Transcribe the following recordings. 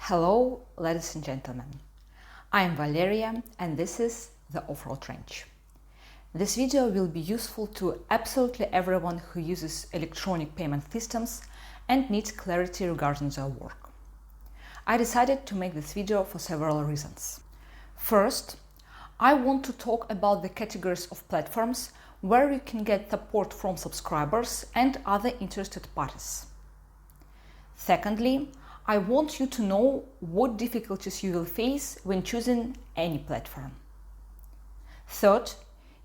Hello, ladies and gentlemen. I am Valeria and this is the Off-Road Range. This video will be useful to absolutely everyone who uses electronic payment systems and needs clarity regarding their work. I decided to make this video for several reasons. First, I want to talk about the categories of platforms where you can get support from subscribers and other interested parties. Secondly, I want you to know what difficulties you will face when choosing any platform. Third,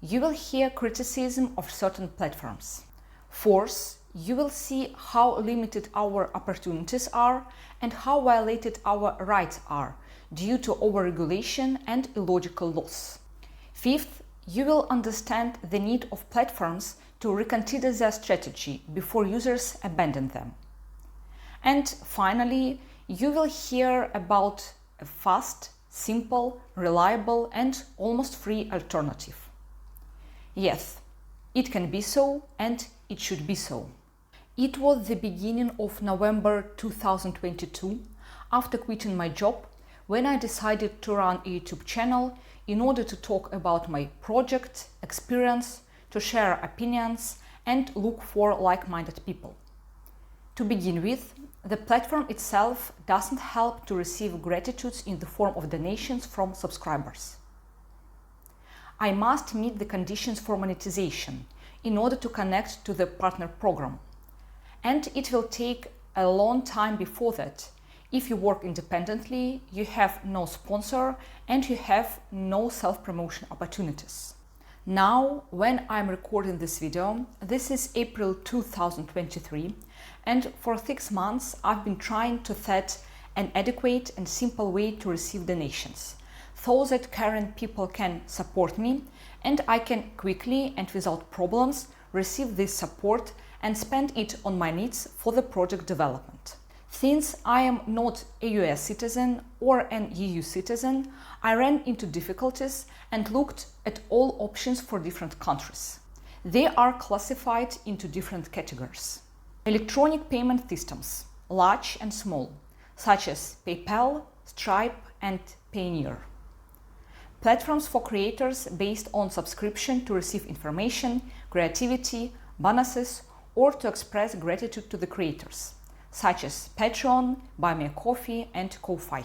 you will hear criticism of certain platforms. Fourth, you will see how limited our opportunities are and how violated our rights are due to overregulation and illogical laws. Fifth, you will understand the need of platforms to reconsider their strategy before users abandon them. And finally, you will hear about a fast, simple, reliable and almost free alternative. Yes, it can be so and it should be so. It was the beginning of November 2022, after quitting my job, when I decided to run a YouTube channel in order to talk about my project, experience, to share opinions and look for like-minded people. To begin with, the platform itself doesn't help to receive gratitude in the form of donations from subscribers. I must meet the conditions for monetization in order to connect to the partner program. And it will take a long time before that. If you work independently, you have no sponsor and you have no self-promotion opportunities. Now, when I'm recording this video, this is April 2023, and for 6 months I've been trying to set an adequate and simple way to receive donations, so that current people can support me and I can quickly and without problems receive this support and spend it on my needs for the project development. Since I am not a US citizen or an EU citizen, I ran into difficulties and looked at all options for different countries. They are classified into different categories. Electronic payment systems, large and small, such as PayPal, Stripe and Payoneer. Platforms for creators based on subscription to receive information, creativity, bonuses, or to express gratitude to the creators, such as Patreon, Buy Me a Coffee and Ko-Fi.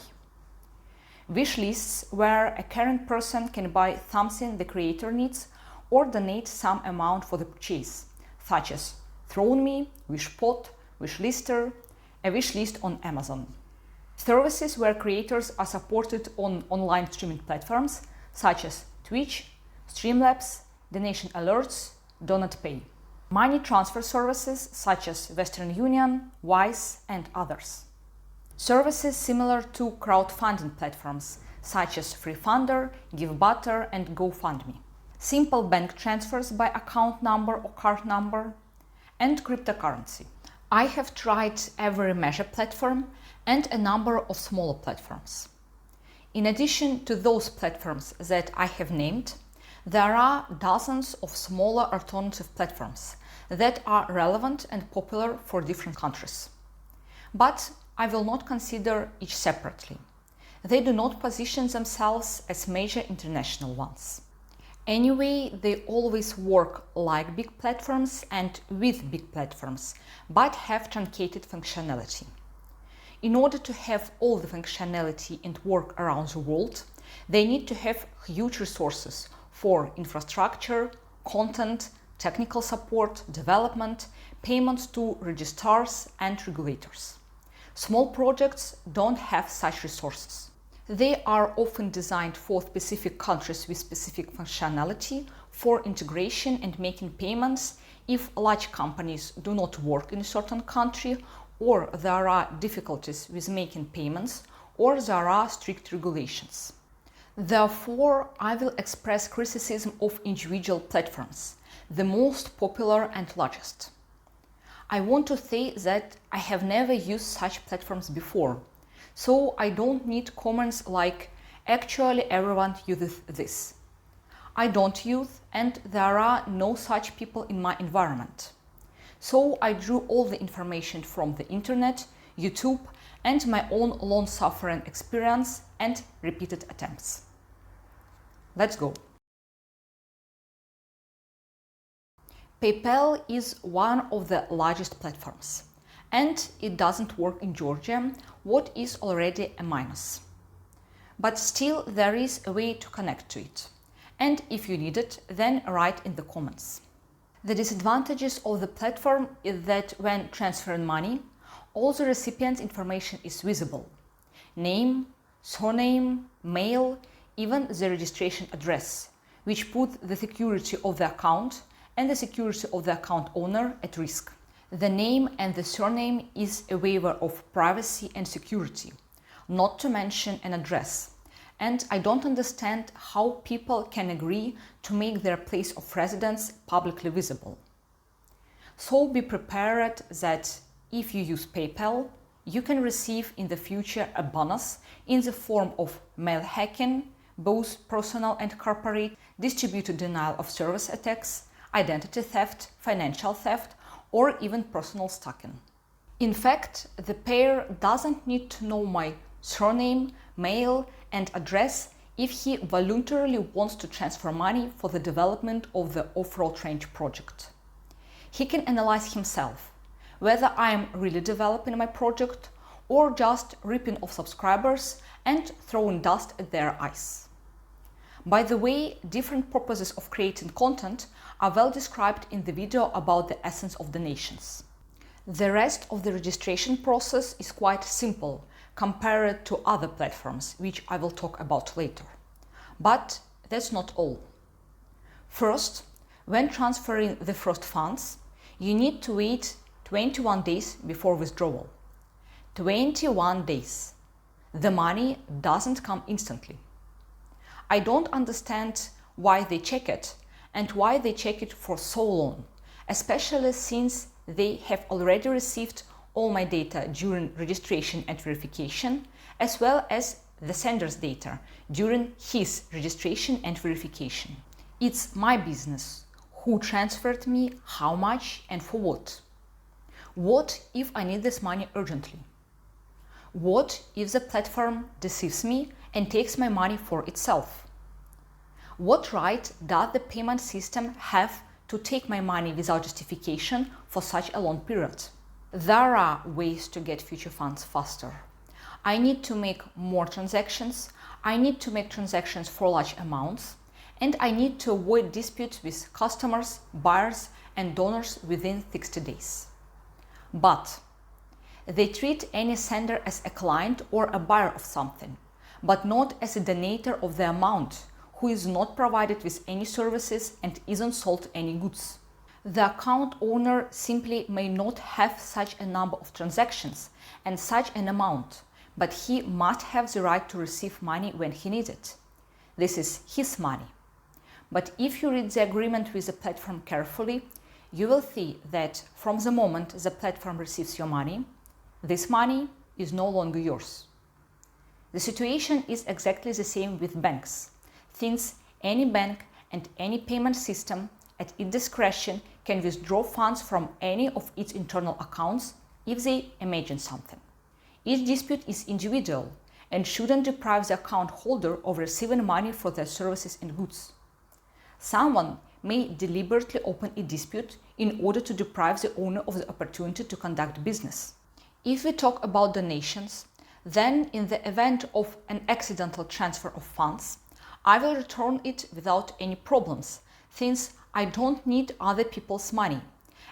Wish lists where a current person can buy something the creator needs or donate some amount for the purchase, such as ThroneMe, Wishpot, Wishlister, a wish list on Amazon. Services where creators are supported on online streaming platforms, such as Twitch, Streamlabs, Donation Alerts, DonutPay. Money transfer services such as Western Union, Wise and others. Services similar to crowdfunding platforms such as FreeFunder, GiveButter and GoFundMe. Simple bank transfers by account number or card number. And cryptocurrency. I have tried every major platform and a number of smaller platforms. In addition to those platforms that I have named, there are dozens of smaller alternative platforms that are relevant and popular for different countries. But I will not consider each separately. They do not position themselves as major international ones. Anyway, they always work like big platforms and with big platforms, but have truncated functionality. In order to have all the functionality and work around the world, they need to have huge resources for infrastructure, content, technical support, development, payments to registrars and regulators. Small projects don't have such resources. They are often designed for specific countries with specific functionality for integration and making payments if large companies do not work in a certain country, or there are difficulties with making payments, or there are strict regulations. Therefore, I will express criticism of individual platforms, the most popular and largest. I want to say that I have never used such platforms before, so I don't need comments like, actually everyone uses this. I don't use and there are no such people in my environment. So I drew all the information from the internet, YouTube and my own long-suffering experience and repeated attempts. Let's go. PayPal is one of the largest platforms, and it doesn't work in Georgia, what is already a minus. But still there is a way to connect to it, and if you need it, then write in the comments. The disadvantages of the platform is that when transferring money, all the recipient's information is visible. Name, surname, mail, even the registration address, which put the security of the account and the security of the account owner at risk. The name and the surname is a waiver of privacy and security, not to mention an address. And I don't understand how people can agree to make their place of residence publicly visible. So be prepared that if you use PayPal, you can receive in the future a bonus in the form of mail hacking, both personal and corporate, distributed denial of service attacks, identity theft, financial theft, or even personal stalking. In fact, the payer doesn't need to know my surname, mail, and address if he voluntarily wants to transfer money for the development of the off-road range project. He can analyze himself whether I am really developing my project or just ripping off subscribers and throwing dust at their eyes. By the way, different purposes of creating content are well described in the video about the essence of donations. The rest of the registration process is quite simple compared to other platforms, which I will talk about later. But that's not all. First, when transferring the first funds, you need to wait 21 days before withdrawal. 21 days. The money doesn't come instantly. I don't understand why they check it and why they check it for so long, especially since they have already received all my data during registration and verification, as well as the sender's data during his registration and verification. It's my business who transferred me how much and for what. What if I need this money urgently? What if the platform deceives me and takes my money for itself? What right does the payment system have to take my money without justification for such a long period? There are ways to get future funds faster. I need to make more transactions, I need to make transactions for large amounts, and I need to avoid disputes with customers, buyers, and donors within 60 days. But they treat any sender as a client or a buyer of something, but not as a donator of the amount, who is not provided with any services and isn't sold any goods. The account owner simply may not have such a number of transactions and such an amount, but he must have the right to receive money when he needs it. This is his money. But if you read the agreement with the platform carefully, you will see that from the moment the platform receives your money, this money is no longer yours. The situation is exactly the same with banks, since any bank and any payment system at its discretion can withdraw funds from any of its internal accounts if they imagine something. Each dispute is individual and shouldn't deprive the account holder of receiving money for their services and goods. Someone may deliberately open a dispute in order to deprive the owner of the opportunity to conduct business. If we talk about donations, then in the event of an accidental transfer of funds, I will return it without any problems, since I don't need other people's money.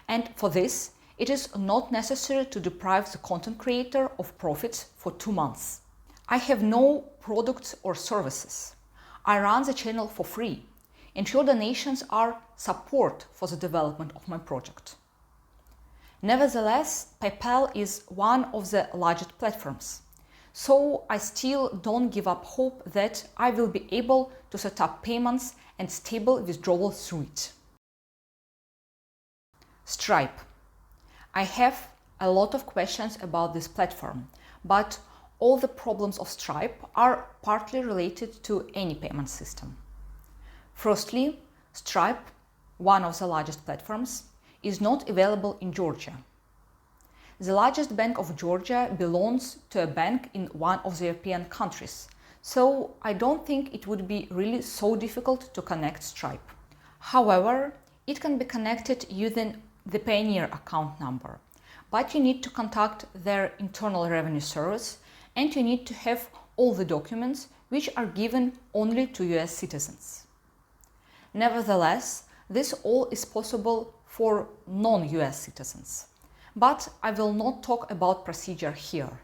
And for this, it is not necessary to deprive the content creator of profits for 2 months. I have no products or services. I run the channel for free, and your donations are support for the development of my project. Nevertheless, PayPal is one of the largest platforms, so I still don't give up hope that I will be able to set up payments and stable withdrawal through it. Stripe. I have a lot of questions about this platform, but all the problems of Stripe are partly related to any payment system. Firstly, Stripe, one of the largest platforms, is not available in Georgia. The largest bank of Georgia belongs to a bank in one of the European countries, so I don't think it would be really so difficult to connect Stripe. However, it can be connected using the Pioneer account number, but you need to contact their internal revenue service and you need to have all the documents which are given only to US citizens. Nevertheless, this all is possible for non-US citizens, but I will not talk about procedure here.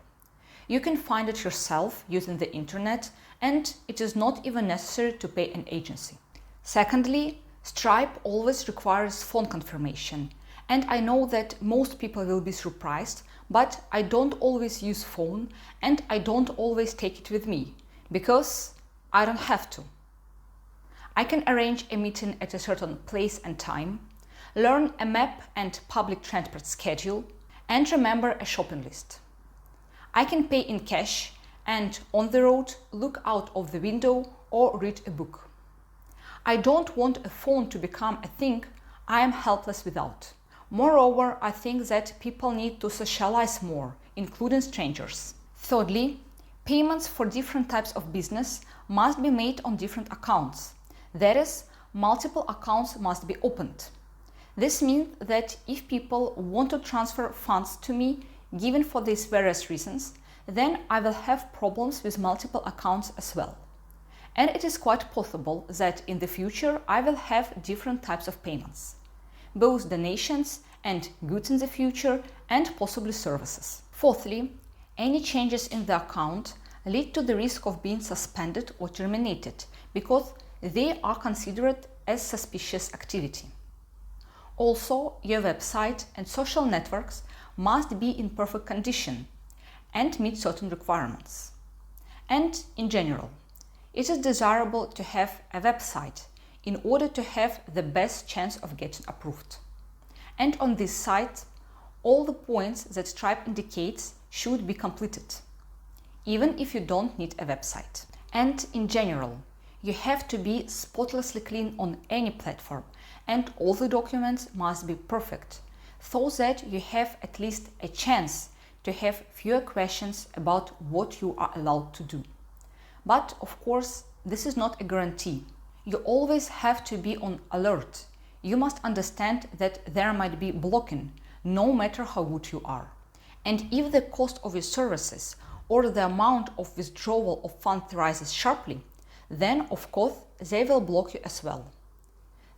You can find it yourself using the internet, and it is not even necessary to pay an agency. Secondly, Stripe always requires phone confirmation, and I know that most people will be surprised, but I don't always use phone and I don't always take it with me, because I don't have to. I can arrange a meeting at a certain place and time, learn a map and public transport schedule, and remember a shopping list. I can pay in cash and on the road look out of the window or read a book. I don't want a phone to become a thing I am helpless without. Moreover, I think that people need to socialize more, including strangers. Thirdly, payments for different types of business must be made on different accounts. That is, multiple accounts must be opened. This means that if people want to transfer funds to me, given for these various reasons, then I will have problems with multiple accounts as well. And it is quite possible that in the future I will have different types of payments, both donations and goods in the future and possibly services. Fourthly, any changes in the account lead to the risk of being suspended or terminated because they are considered as suspicious activity. Also, your website and social networks must be in perfect condition and meet certain requirements. And in general, it is desirable to have a website in order to have the best chance of getting approved. And on this site, all the points that Stripe indicates should be completed, even if you don't need a website. And in general, you have to be spotlessly clean on any platform, and all the documents must be perfect, so that you have at least a chance to have fewer questions about what you are allowed to do. But of course, this is not a guarantee. You always have to be on alert. You must understand that there might be blocking, no matter how good you are. And if the cost of your services or the amount of withdrawal of funds rises sharply, then of course they will block you as well.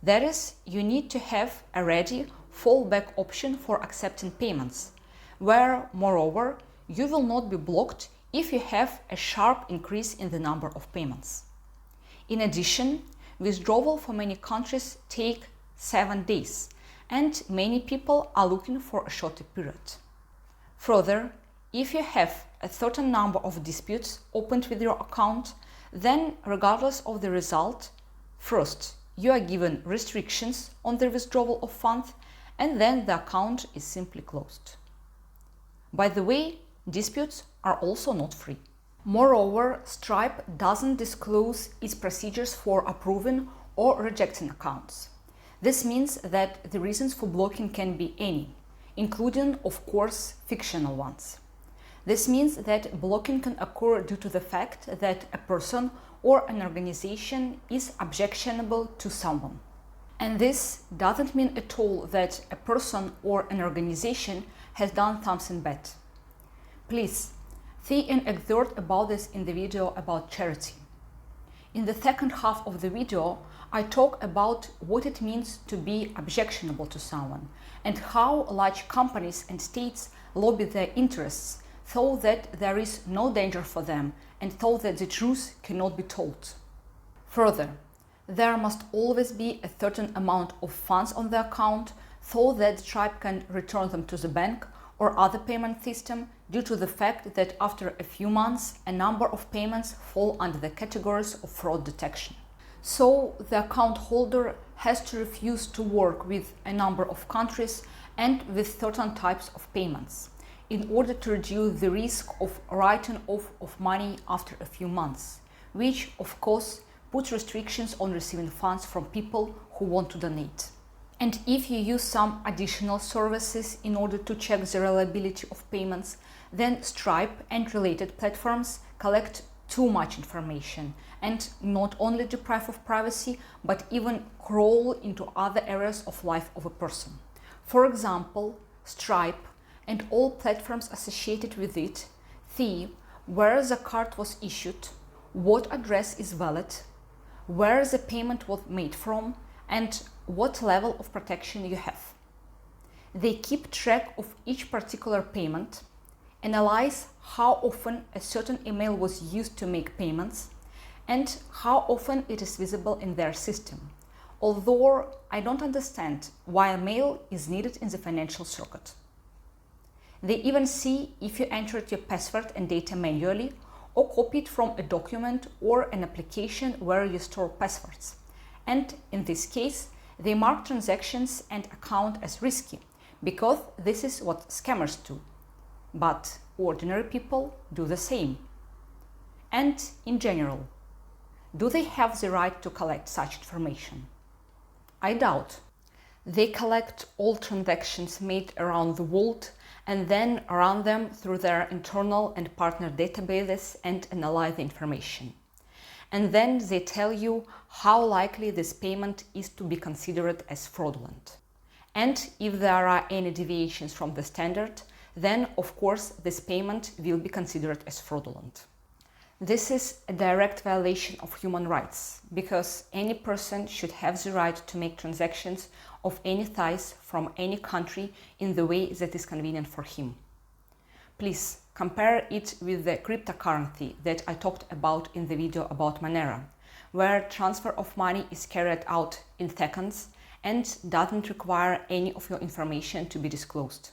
That is, you need to have a ready fallback option for accepting payments, where moreover you will not be blocked if you have a sharp increase in the number of payments. In addition, withdrawal for many countries take 7 days, and many people are looking for a shorter period. Further, if you have a certain number of disputes opened with your account, then regardless of the result, first, you are given restrictions on the withdrawal of funds, and then the account is simply closed. By the way, disputes are also not free. Moreover, Stripe doesn't disclose its procedures for approving or rejecting accounts. This means that the reasons for blocking can be any, including, of course, fictional ones. This means that blocking can occur due to the fact that a person or an organization is objectionable to someone. And this doesn't mean at all that a person or an organization has done something bad. Please, see an excerpt about this in the video about charity. In the second half of the video, I talk about what it means to be objectionable to someone and how large companies and states lobby their interests so that there is no danger for them and so that the truth cannot be told. Further, there must always be a certain amount of funds on the account so that Stripe can return them to the bank or other payment system due to the fact that after a few months, a number of payments fall under the categories of fraud detection. So the account holder has to refuse to work with a number of countries and with certain types of payments in order to reduce the risk of writing off of money after a few months, which of course puts restrictions on receiving funds from people who want to donate. And if you use some additional services in order to check the reliability of payments, then Stripe and related platforms collect too much information and not only deprive of privacy, but even crawl into other areas of life of a person. For example, Stripe and all platforms associated with it see where the card was issued, what address is valid, where the payment was made from, and what level of protection you have. They keep track of each particular payment, analyze how often a certain email was used to make payments, and how often it is visible in their system. Although I don't understand why a mail is needed in the financial circuit. They even see if you entered your password and data manually or copied from a document or an application where you store passwords. And in this case, they mark transactions and account as risky because this is what scammers do. But ordinary people do the same. And in general, do they have the right to collect such information? I doubt. They collect all transactions made around the world and then run them through their internal and partner databases and analyze the information. And then they tell you how likely this payment is to be considered as fraudulent. And if there are any deviations from the standard, then of course this payment will be considered as fraudulent. This is a direct violation of human rights, because any person should have the right to make transactions of any size from any country in the way that is convenient for him. Please compare it with the cryptocurrency that I talked about in the video about Monero, where transfer of money is carried out in seconds and doesn't require any of your information to be disclosed.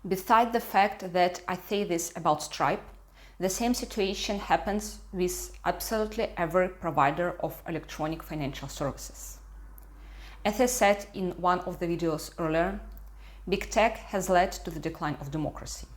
Besides the fact that I say this about Stripe, the same situation happens with absolutely every provider of electronic financial services. As I said in one of the videos earlier, big tech has led to the decline of democracy.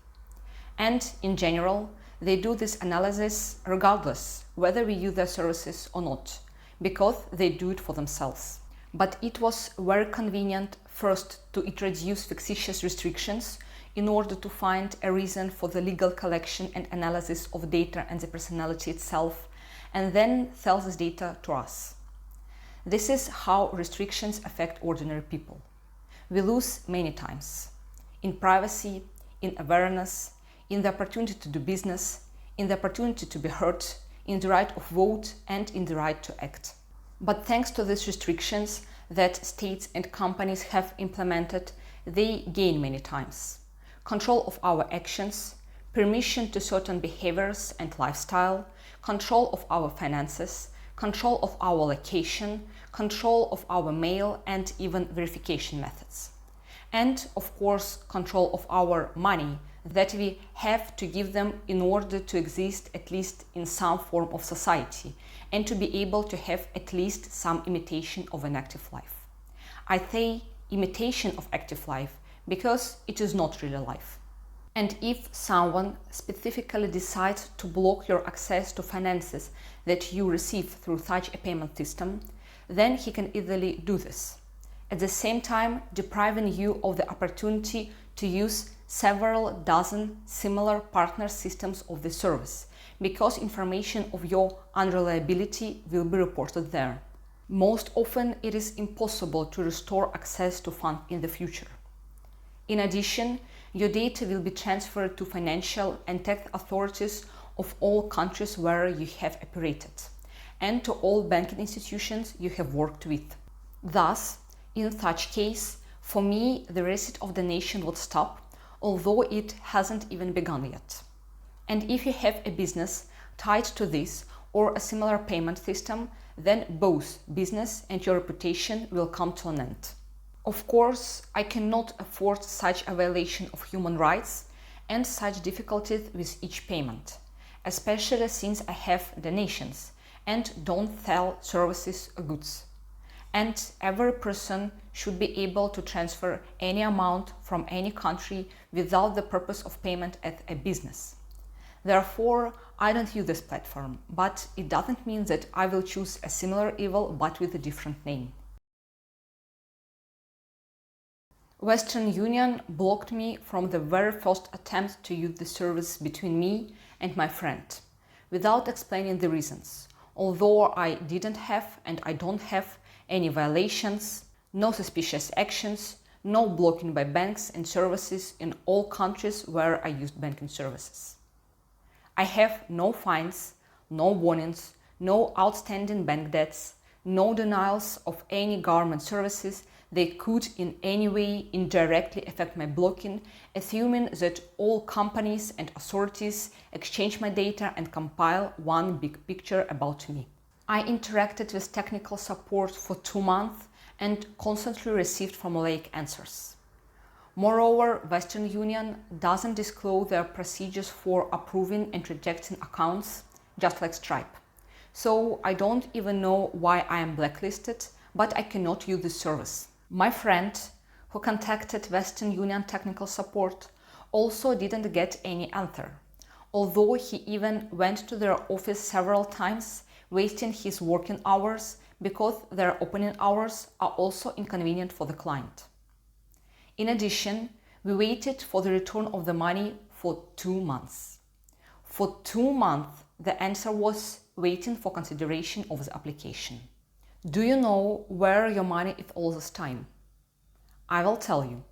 And in general, they do this analysis regardless whether we use their services or not, because they do it for themselves. But it was very convenient first to introduce fictitious restrictions in order to find a reason for the legal collection and analysis of data and the personality itself, and then sell this data to us. This is how restrictions affect ordinary people. We lose many times in privacy, in awareness, in the opportunity to do business, in the opportunity to be heard, in the right of vote, and in the right to act. But thanks to these restrictions that states and companies have implemented, they gain many times. Control of our actions, permission to certain behaviors and lifestyle, control of our finances, control of our location, control of our mail, and even verification methods. And of course, control of our money that we have to give them in order to exist at least in some form of society and to be able to have at least some imitation of an active life. I say imitation of active life because it is not really life. And if someone specifically decides to block your access to finances that you receive through such a payment system, then he can easily do this, at the same time depriving you of the opportunity to use several dozen similar partner systems of the service, because information of your unreliability will be reported there. Most often it is impossible to restore access to funds in the future. In addition, your data will be transferred to financial and tax authorities of all countries where you have operated, and to all banking institutions you have worked with. Thus, in such case, for me, the reset of the nation would stop, although it hasn't even begun yet. And if you have a business tied to this or a similar payment system, then both business and your reputation will come to an end. Of course, I cannot afford such a violation of human rights and such difficulties with each payment, especially since I have donations and don't sell services or goods. And every person should be able to transfer any amount from any country without the purpose of payment as a business. Therefore, I don't use this platform, but it doesn't mean that I will choose a similar evil but with a different name. Western Union blocked me from the very first attempt to use the service between me and my friend, without explaining the reasons, although I didn't have and I don't have any violations, no suspicious actions, no blocking by banks and services in all countries where I used banking services. I have no fines, no warnings, no outstanding bank debts, no denials of any government services that could in any way indirectly affect my blocking, assuming that all companies and authorities exchange my data and compile one big picture about me. I interacted with technical support for 2 months and constantly received formulaic answers. Moreover, Western Union doesn't disclose their procedures for approving and rejecting accounts, just like Stripe. So I don't even know why I am blacklisted, but I cannot use this service. My friend, who contacted Western Union technical support, also didn't get any answer, although he even went to their office several times, wasting his working hours because their opening hours are also inconvenient for the client. In addition, we waited for the return of the money for 2 months. For 2 months, the answer was waiting for consideration of the application. Do you know where your money is all this time? I will tell you.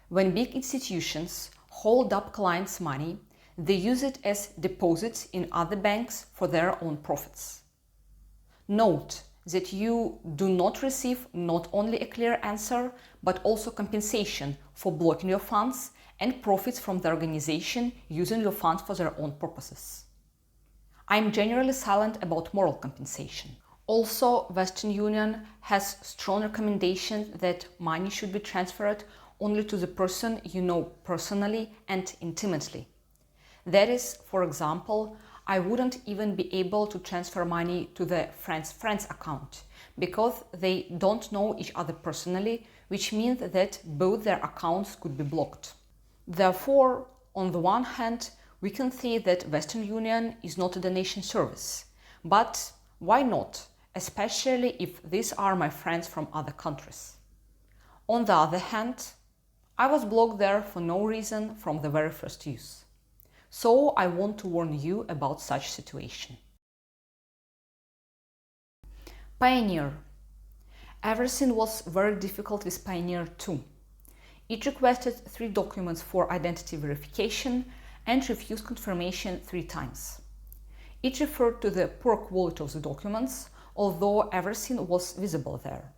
When big institutions hold up clients' money, they use it as deposits in other banks for their own profits. Note that you do not receive not only a clear answer, but also compensation for blocking your funds and profits from the organization using your funds for their own purposes. I am generally silent about moral compensation. Also, Western Union has strong recommendations that money should be transferred only to the person you know personally and intimately. That is, for example, I wouldn't even be able to transfer money to the friend's account because they don't know each other personally, which means that both their accounts could be blocked. Therefore, on the one hand, we can say that Western Union is not a donation service. But why not? Especially if these are my friends from other countries. On the other hand, I was blocked there for no reason from the very first use. So I want to warn you about such situation. Pioneer. Everything was very difficult with Pioneer too. It requested 3 documents for identity verification and refused confirmation 3 times. It referred to the poor quality of the documents, although everything was visible there.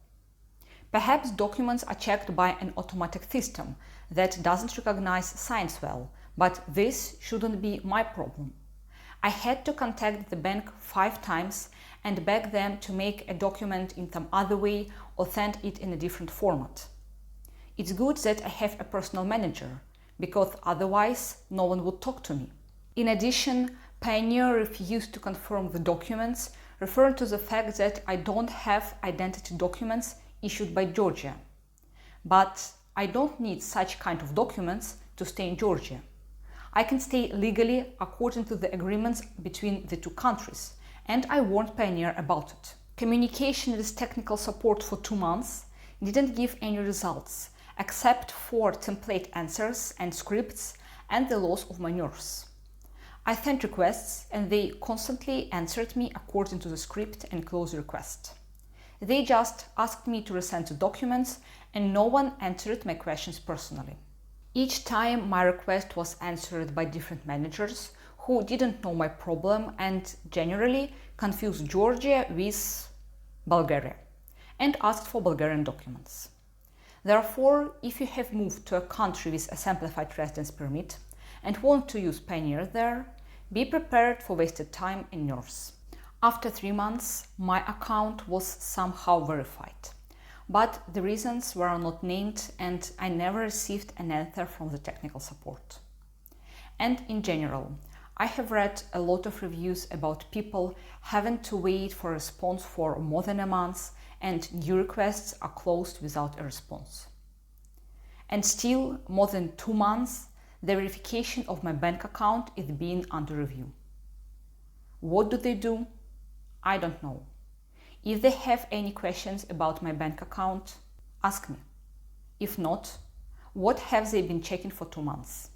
Perhaps documents are checked by an automatic system that doesn't recognize signs well, but this shouldn't be my problem. I had to contact the bank 5 times and beg them to make a document in some other way or send it in a different format. It's good that I have a personal manager, because otherwise no one would talk to me. In addition, Pioneer refused to confirm the documents, referring to the fact that I don't have identity documents issued by Georgia. But I don't need such kind of documents to stay in Georgia. I can stay legally according to the agreements between the 2 countries, and I warned Pioneer about it. Communication with technical support for 2 months didn't give any results, except for template answers and scripts and the loss of my nerves. I sent requests and they constantly answered me according to the script and closed the request. They just asked me to resend the documents and no one answered my questions personally. Each time my request was answered by different managers who didn't know my problem and generally confused Georgia with Bulgaria and asked for Bulgarian documents. Therefore, if you have moved to a country with a simplified residence permit and want to use Pioneer there, be prepared for wasted time and nerves. After 3 months, my account was somehow verified, but the reasons were not named and I never received an answer from the technical support. And in general, I have read a lot of reviews about people having to wait for a response for more than a month and new requests are closed without a response. And still, more than 2 months, the verification of my bank account is being under review. What do they do? I don't know. If they have any questions about my bank account, ask me. If not, What have they been checking for 2 months?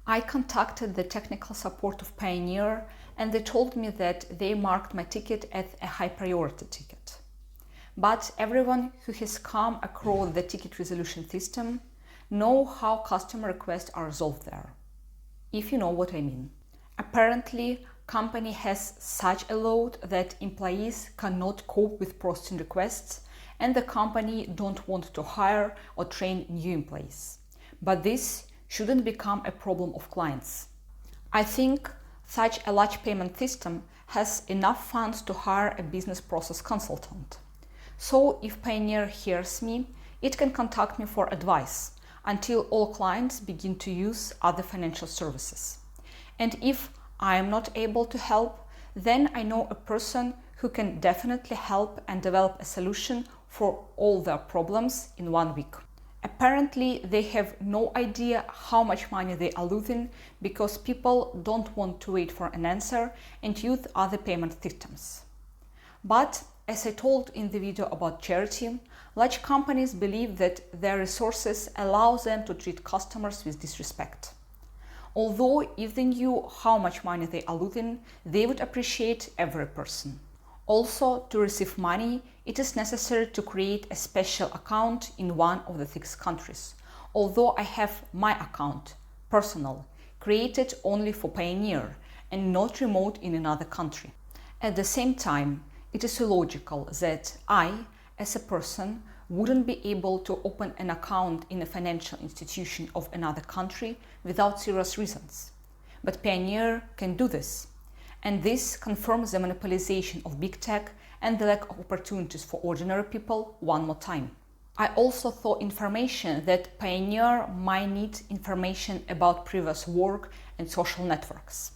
I contacted the technical support of Payoneer and they told me that they marked my ticket as a high priority ticket. But everyone who has come across the ticket resolution system know how customer requests are resolved there, if you know what I mean. Apparently, company has such a load that employees cannot cope with processing requests and the company don't want to hire or train new employees. But this shouldn't become a problem of clients. I think such a large payment system has enough funds to hire a business process consultant. So if Payoneer hears me, it can contact me for advice until all clients begin to use other financial services. And if I am not able to help, then I know a person who can definitely help and develop a solution for all their problems in 1 week. Apparently, they have no idea how much money they are losing because people don't want to wait for an answer and use other payment systems. But as I told in the video about charity, large companies believe that their resources allow them to treat customers with disrespect. Although if they knew how much money they are losing, they would appreciate every person. Also, to receive money, it is necessary to create a special account in one of the 6 countries. Although I have my account, personal, created only for Payoneer and not remote in another country. At the same time, it is illogical that I, as a person, wouldn't be able to open an account in a financial institution of another country without serious reasons. But Payoneer can do this. And this confirms the monopolization of big tech and the lack of opportunities for ordinary people one more time. I also saw information that Payoneer might need information about previous work and social networks.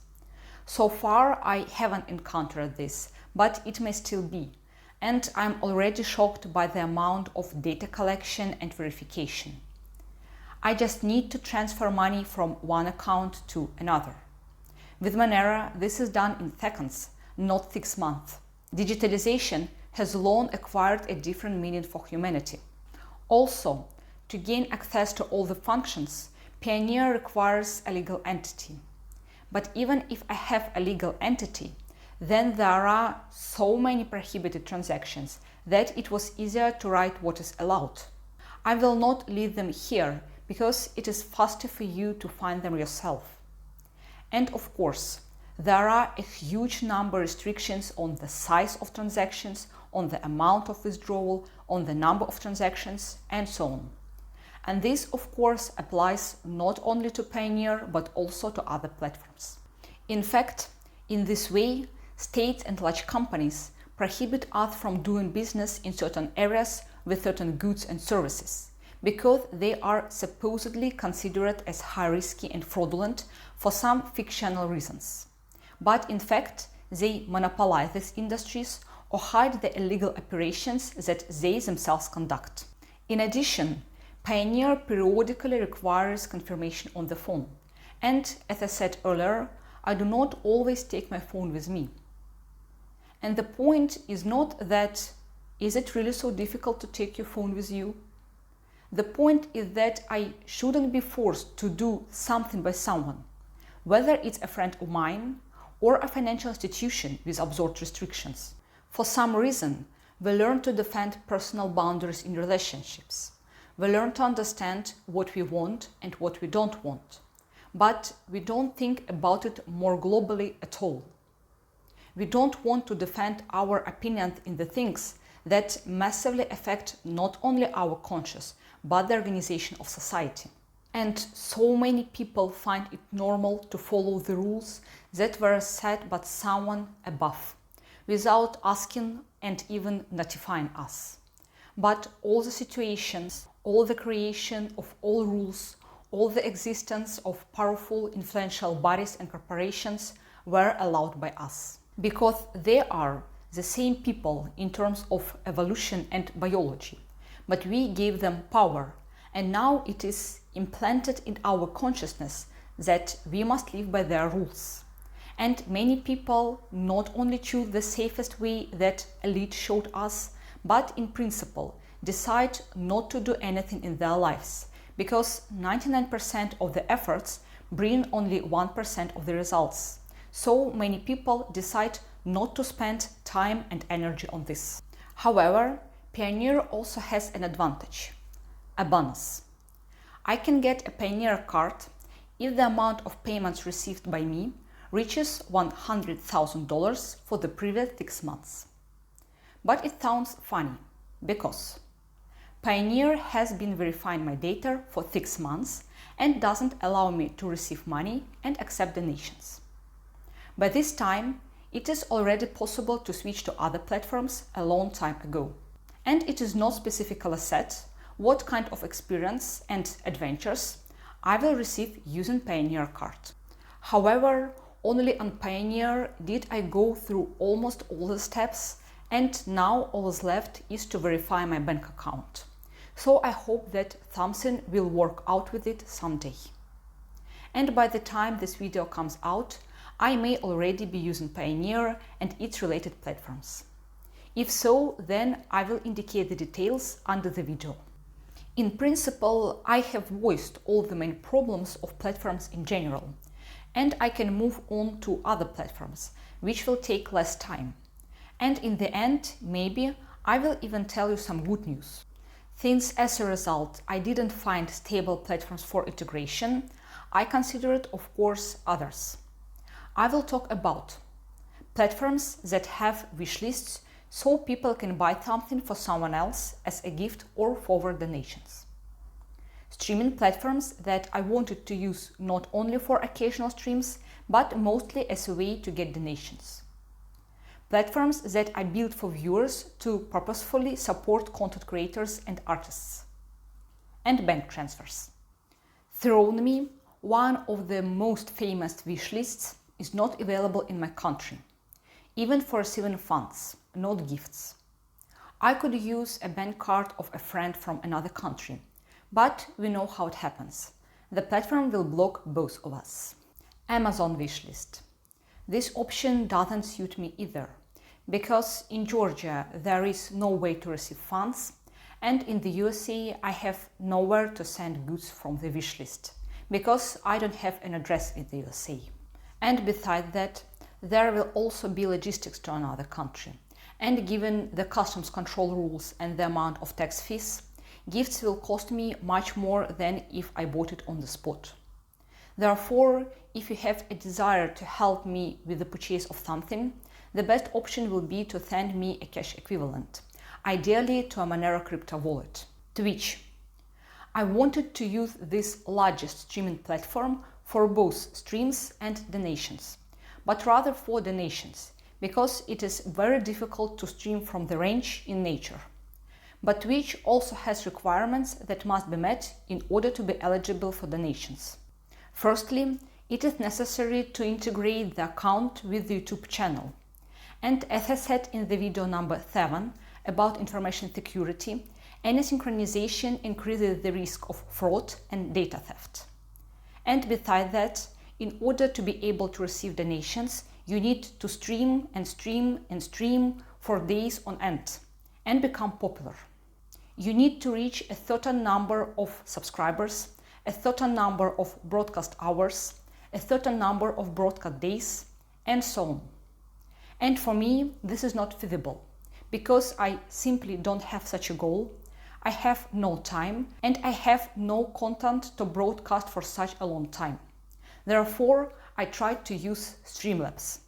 So far, I haven't encountered this, but it may still be. And I'm already shocked by the amount of data collection and verification. I just need to transfer money from one account to another. With Monero, this is done in seconds, not 6 months. Digitalization has long acquired a different meaning for humanity. Also, to gain access to all the functions, Payoneer requires a legal entity. But even if I have a legal entity, then there are so many prohibited transactions that it was easier to write what is allowed. I will not leave them here because it is faster for you to find them yourself. And of course, there are a huge number of restrictions on the size of transactions, on the amount of withdrawal, on the number of transactions, and so on. And this, of course, applies not only to Payoneer, but also to other platforms. In fact, in this way, states and large companies prohibit us from doing business in certain areas with certain goods and services, because they are supposedly considered as high risky and fraudulent for some fictional reasons. But in fact, they monopolize these industries or hide the illegal operations that they themselves conduct. In addition, Payoneer periodically requires confirmation on the phone. And as I said earlier, I do not always take my phone with me. And the point is not that, is it really so difficult to take your phone with you? The point is that I shouldn't be forced to do something by someone, whether it's a friend of mine or a financial institution with absurd restrictions. For some reason, we learn to defend personal boundaries in relationships. We learn to understand what we want and what we don't want. But we don't think about it more globally at all. We don't want to defend our opinions in the things that massively affect not only our conscience, but the organization of society. And so many people find it normal to follow the rules that were set by someone above, without asking and even notifying us. But all the situations, all the creation of all rules, all the existence of powerful, influential bodies and corporations were allowed by us. Because they are the same people in terms of evolution and biology, but we gave them power, and now it is implanted in our consciousness that we must live by their rules. And many people not only choose the safest way that elite showed us, but in principle decide not to do anything in their lives because 99% of the efforts bring only 1% of the results. So many people decide not to spend time and energy on this. However, Payoneer also has an advantage, a bonus. I can get a Payoneer card if the amount of payments received by me reaches $100,000 for the previous 6 months. But it sounds funny because Payoneer has been verifying my data for 6 months and doesn't allow me to receive money and accept donations. By this time, it is already possible to switch to other platforms a long time ago. And it is not specifically set what kind of experience and adventures I will receive using Payoneer card. However, only on Payoneer did I go through almost all the steps, and now all that's left is to verify my bank account. So I hope that something will work out with it someday. And by the time this video comes out, I may already be using Payoneer and its related platforms. If so, then I will indicate the details under the video. In principle, I have voiced all the main problems of platforms in general, and I can move on to other platforms, which will take less time. And in the end, maybe I will even tell you some good news. Since as a result I didn't find stable platforms for integration, I considered, of course, others. I will talk about platforms that have wish lists so people can buy something for someone else as a gift or forward donations. Streaming platforms that I wanted to use not only for occasional streams, but mostly as a way to get donations. Platforms that I built for viewers to purposefully support content creators and artists. And bank transfers. Thrown me, one of the most famous wish lists is not available in my country, even for receiving funds, not gifts. I could use a bank card of a friend from another country, but we know how it happens. The platform will block both of us. Amazon wishlist. This option doesn't suit me either, because in Georgia there is no way to receive funds, and in the USA I have nowhere to send goods from the wishlist, because I don't have an address in the USA. And besides that, there will also be logistics to another country. And given the customs control rules and the amount of tax fees, gifts will cost me much more than if I bought it on the spot. Therefore, if you have a desire to help me with the purchase of something, the best option will be to send me a cash equivalent, ideally to a Monero crypto wallet. Twitch. I wanted to use this largest streaming platform for both streams and donations, but rather for donations, because it is very difficult to stream from the range in nature. But Twitch also has requirements that must be met in order to be eligible for donations. Firstly, it is necessary to integrate the account with the YouTube channel. And as I said in the video number 7 about information security, any synchronization increases the risk of fraud and data theft. And besides that, in order to be able to receive donations, you need to stream and stream and stream for days on end and become popular. You need to reach a certain number of subscribers, a certain number of broadcast hours, a certain number of broadcast days, and so on. And for me, this is not feasible, because I simply don't have such a goal. I have no time, and I have no content to broadcast for such a long time. Therefore, I tried to use Streamlabs.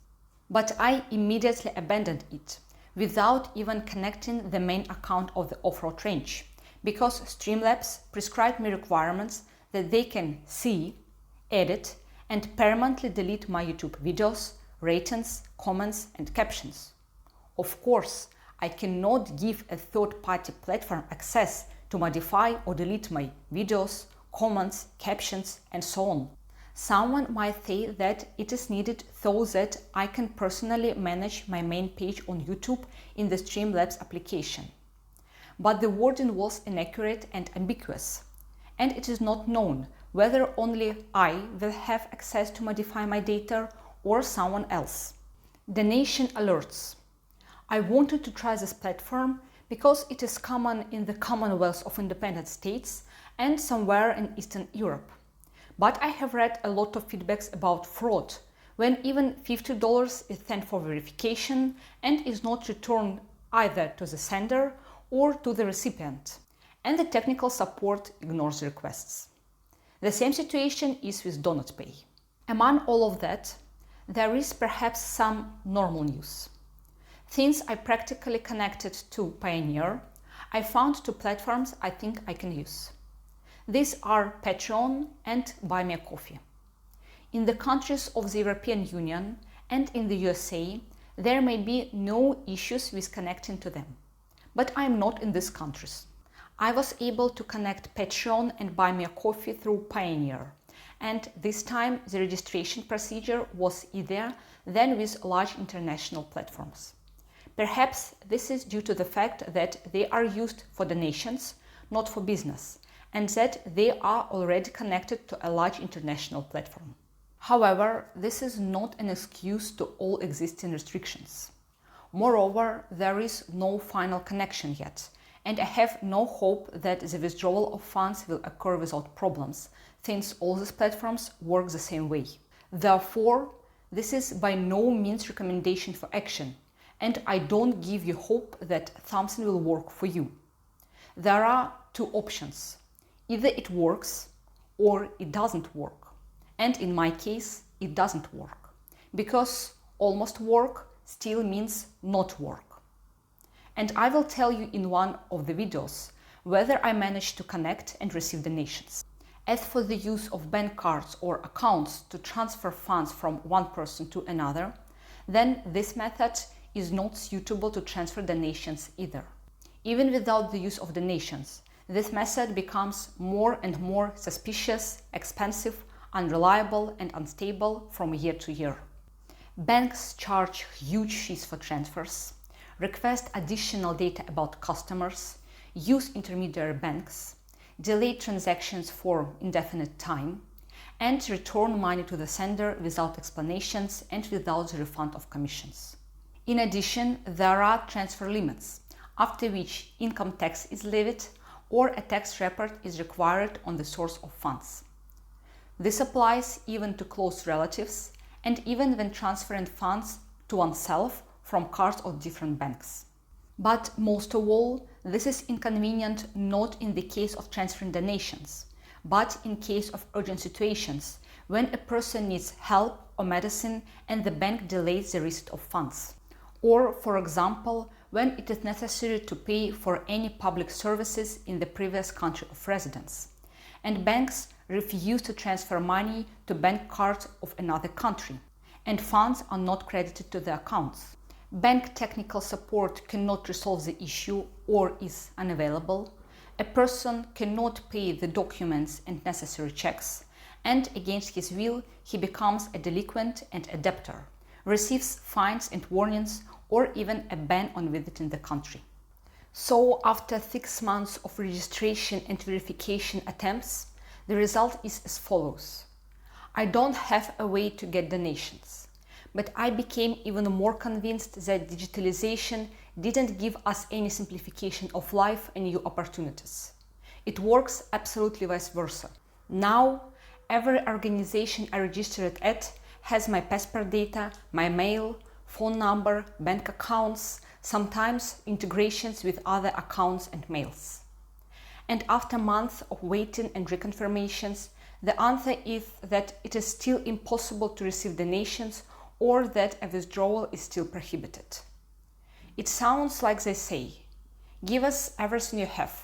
But I immediately abandoned it, without even connecting the main account of the off-road range, because Streamlabs prescribed me requirements that they can see, edit, and permanently delete my YouTube videos, ratings, comments, and captions. Of course, I cannot give a third-party platform access to modify or delete my videos, comments, captions, and so on. Someone might say that it is needed so that I can personally manage my main page on YouTube in the Streamlabs application. But the wording was inaccurate and ambiguous, and it is not known whether only I will have access to modify my data or someone else. Donation alerts. I wanted to try this platform because it is common in the Commonwealth of Independent States and somewhere in Eastern Europe. But I have read a lot of feedbacks about fraud, when even $50 is sent for verification and is not returned either to the sender or to the recipient, and the technical support ignores the requests. The same situation is with Donut Pay. Among all of that, there is perhaps some normal news. Since I practically connected to Payoneer, I found two platforms I think I can use. These are Patreon and Buy Me a Coffee. In the countries of the European Union and in the USA, there may be no issues with connecting to them. But I am not in these countries. I was able to connect Patreon and Buy Me a Coffee through Payoneer, and this time the registration procedure was easier than with large international platforms. Perhaps this is due to the fact that they are used for donations, not for business, and that they are already connected to a large international platform. However, this is not an excuse to all existing restrictions. Moreover, there is no final connection yet, and I have no hope that the withdrawal of funds will occur without problems, since all these platforms work the same way. Therefore, this is by no means recommendation for action, and I don't give you hope that something will work for you. There are two options. Either it works or it doesn't work. And in my case, it doesn't work, because almost work still means not work. And I will tell you in one of the videos whether I managed to connect and receive donations. As for the use of bank cards or accounts to transfer funds from one person to another, then this method is not suitable to transfer donations either. Even without the use of donations, this method becomes more and more suspicious, expensive, unreliable and unstable from year to year. Banks charge huge fees for transfers, request additional data about customers, use intermediary banks, delay transactions for indefinite time, and return money to the sender without explanations and without the refund of commissions. In addition, there are transfer limits, after which income tax is levied or a tax report is required on the source of funds. This applies even to close relatives and even when transferring funds to oneself from cards of different banks. But most of all, this is inconvenient not in the case of transferring donations, but in case of urgent situations when a person needs help or medicine and the bank delays the receipt of funds. Or, for example, when it is necessary to pay for any public services in the previous country of residence, and banks refuse to transfer money to bank cards of another country, and funds are not credited to the accounts. Bank technical support cannot resolve the issue or is unavailable. A person cannot pay the documents and necessary checks, and against his will, he becomes a delinquent and a debtor, receives fines and warnings, or even a ban on visiting the country. So, after 6 months of registration and verification attempts, the result is as follows. I don't have a way to get donations, but I became even more convinced that digitalization didn't give us any simplification of life and new opportunities. It works absolutely vice versa. Now, every organization I registered at has my passport data, my mail, phone number, bank accounts, sometimes integrations with other accounts and mails. And after months of waiting and reconfirmations, the answer is that it is still impossible to receive donations or that a withdrawal is still prohibited. It sounds like they say, give us everything you have,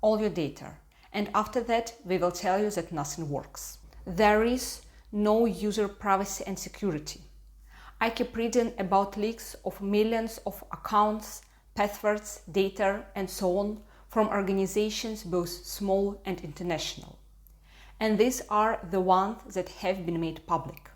all your data, and after that we will tell you that nothing works. There is no user privacy and security. I keep reading about leaks of millions of accounts, passwords, data, and so on from organizations both small and international. And these are the ones that have been made public.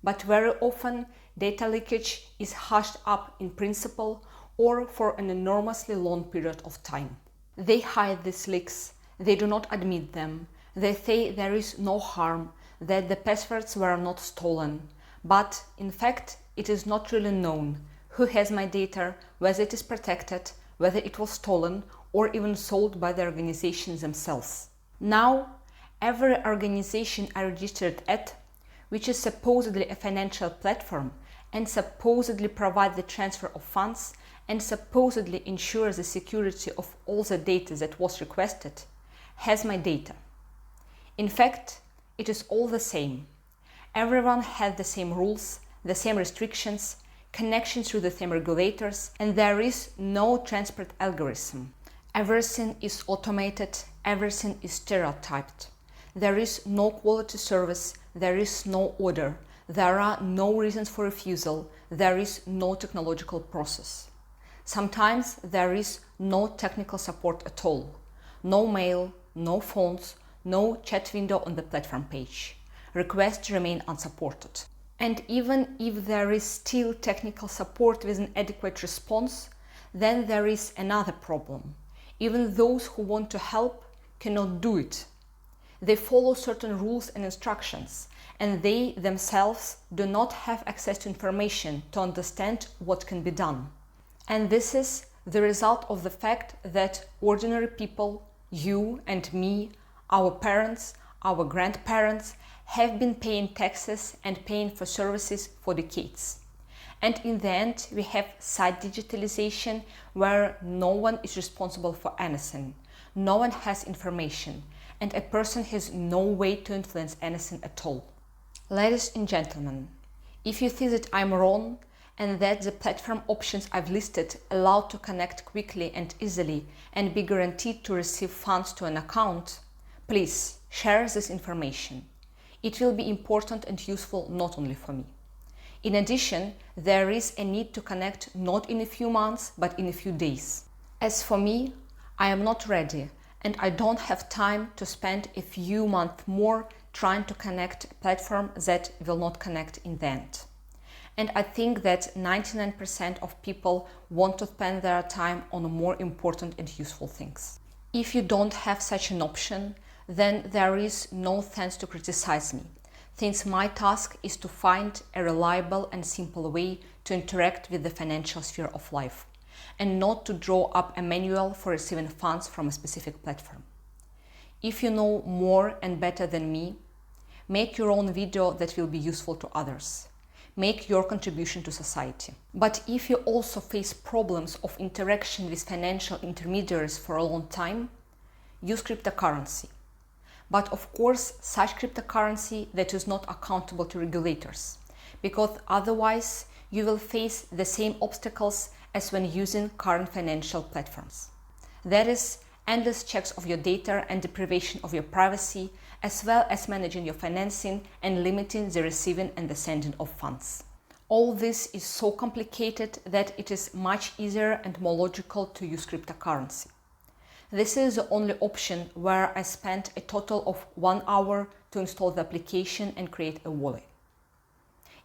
But very often, data leakage is hushed up in principle or for an enormously long period of time. They hide these leaks, they do not admit them, they say there is no harm, that the passwords were not stolen. But, in fact, it is not really known who has my data, whether it is protected, whether it was stolen, or even sold by the organizations themselves. Now, every organization I registered at, which is supposedly a financial platform and supposedly provides the transfer of funds and supposedly ensures the security of all the data that was requested, has my data. In fact, it is all the same. Everyone has the same rules, the same restrictions, connections through the same regulators, and there is no transport algorithm. Everything is automated, everything is stereotyped. There is no quality service, there is no order, there are no reasons for refusal, there is no technological process. Sometimes there is no technical support at all. No mail, no phones, no chat window on the platform page. Requests remain unsupported. And even if there is still technical support with an adequate response, then there is another problem. Even those who want to help cannot do it. They follow certain rules and instructions, and they themselves do not have access to information to understand what can be done. And this is the result of the fact that ordinary people, you and me, our parents, our grandparents, have been paying taxes and paying for services for decades. And in the end, we have side digitalization where no one is responsible for anything. No one has information, and a person has no way to influence anything at all. Ladies and gentlemen, if you think that I'm wrong and that the platform options I've listed allow to connect quickly and easily and be guaranteed to receive funds to an account, please share this information. It will be important and useful not only for me. In addition, there is a need to connect not in a few months, but in a few days. As for me, I am not ready, and I don't have time to spend a few months more trying to connect a platform that will not connect in the end. And I think that 99% of people want to spend their time on more important and useful things. If you don't have such an option, then there is no sense to criticize me, since my task is to find a reliable and simple way to interact with the financial sphere of life, and not to draw up a manual for receiving funds from a specific platform. If you know more and better than me, make your own video that will be useful to others. Make your contribution to society. But if you also face problems of interaction with financial intermediaries for a long time, use cryptocurrency. But of course, such cryptocurrency that is not accountable to regulators, because otherwise you will face the same obstacles as when using current financial platforms. That is, endless checks of your data and deprivation of your privacy, as well as managing your financing and limiting the receiving and the sending of funds. All this is so complicated that it is much easier and more logical to use cryptocurrency. This is the only option where I spent a total of 1 hour to install the application and create a wallet.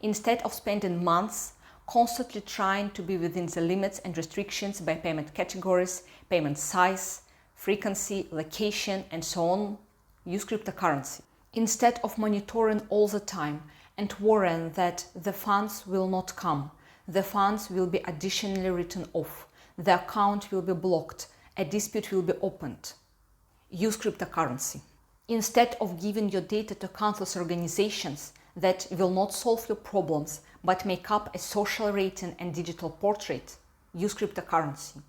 Instead of spending months constantly trying to be within the limits and restrictions by payment categories, payment size, frequency, location, and so on, use cryptocurrency. Instead of monitoring all the time and worrying that the funds will not come, the funds will be additionally written off, the account will be blocked, a dispute will be opened. Use cryptocurrency. Instead of giving your data to countless organizations that will not solve your problems but make up a social rating and digital portrait, use cryptocurrency.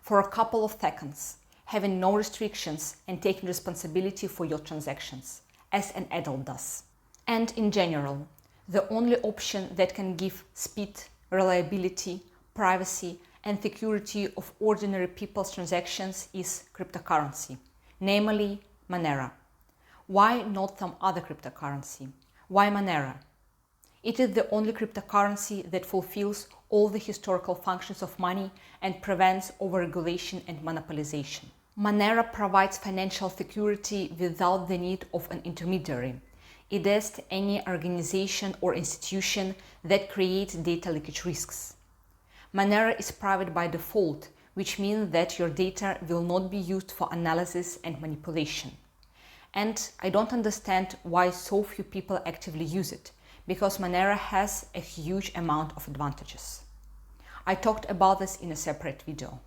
For a couple of seconds, having no restrictions and taking responsibility for your transactions, as an adult does. And in general, the only option that can give speed, reliability, privacy, and security of ordinary people's transactions is cryptocurrency, namely Monero. Why not some other cryptocurrency? Why Monero? It is the only cryptocurrency that fulfills all the historical functions of money and prevents overregulation and monopolization. Monero provides financial security without the need of an intermediary. It is any organization or institution that creates data leakage risks. Monero is private by default, which means that your data will not be used for analysis and manipulation. And I don't understand why so few people actively use it, because Monero has a huge amount of advantages. I talked about this in a separate video.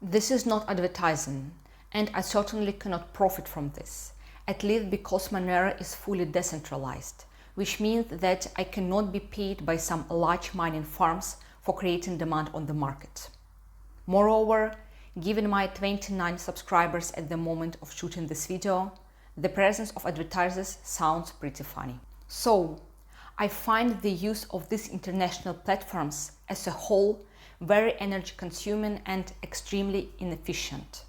This is not advertising, and I certainly cannot profit from this, at least because Monero is fully decentralized, which means that I cannot be paid by some large mining farms for creating demand on the market. Moreover, given my 29 subscribers at the moment of shooting this video, the presence of advertisers sounds pretty funny. So, I find the use of these international platforms as a whole very energy consuming and extremely inefficient.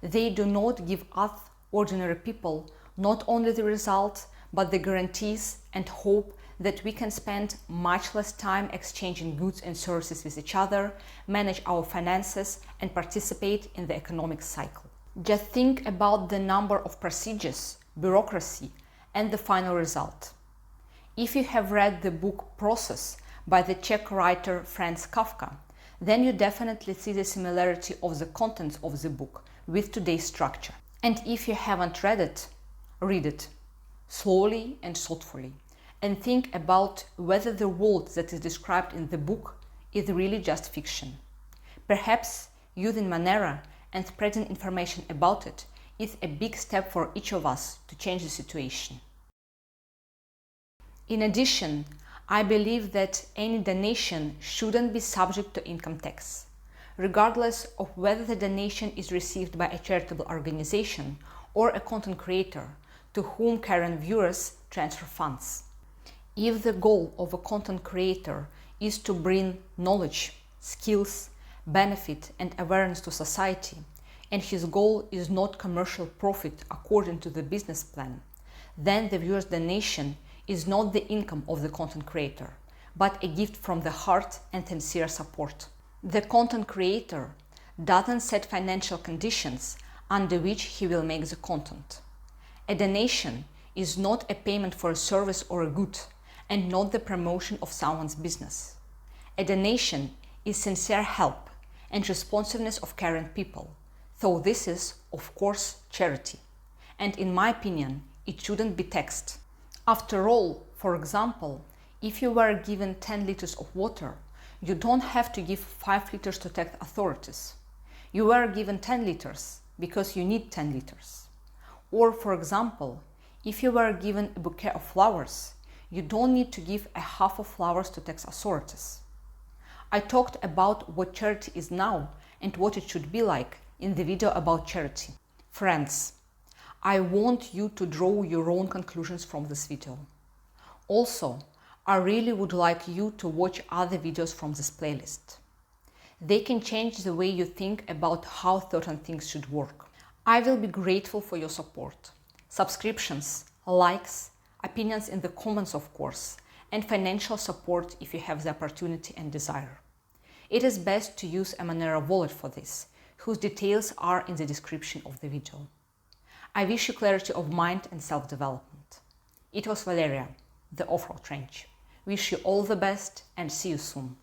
They do not give us ordinary people not only the result, but the guarantees and hope that we can spend much less time exchanging goods and services with each other, manage our finances, and participate in the economic cycle. Just think about the number of procedures, bureaucracy, and the final result. If you have read the book Process by the Czech writer Franz Kafka, then you definitely see the similarity of the contents of the book with today's structure. And if you haven't read it, read it slowly and thoughtfully, and think about whether the world that is described in the book is really just fiction. Perhaps using Monero and spreading information about it is a big step for each of us to change the situation. In addition, I believe that any donation shouldn't be subject to income tax, regardless of whether the donation is received by a charitable organization or a content creator to whom current viewers transfer funds. If the goal of a content creator is to bring knowledge, skills, benefit and awareness to society, and his goal is not commercial profit according to the business plan, then the viewer's donation is not the income of the content creator, but a gift from the heart and sincere support. The content creator doesn't set financial conditions under which he will make the content. A donation is not a payment for a service or a good, and not the promotion of someone's business. A donation is sincere help and responsiveness of caring people, so this is, of course, charity. And in my opinion, it shouldn't be taxed. After all, for example, if you were given 10 liters of water, you don't have to give 5 liters to tax authorities. You were given 10 liters because you need 10 liters. Or, for example, if you were given a bouquet of flowers, you don't need to give a half of flowers to tax authorities. I talked about what charity is now and what it should be like in the video about charity. Friends, I want you to draw your own conclusions from this video. Also, I really would like you to watch other videos from this playlist. They can change the way you think about how certain things should work. I will be grateful for your support, subscriptions, likes, opinions in the comments of course, and financial support if you have the opportunity and desire. It is best to use a Monero wallet for this, whose details are in the description of the video. I wish you clarity of mind and self-development. It was Valeria, the Off-Road Range. Wish you all the best and see you soon.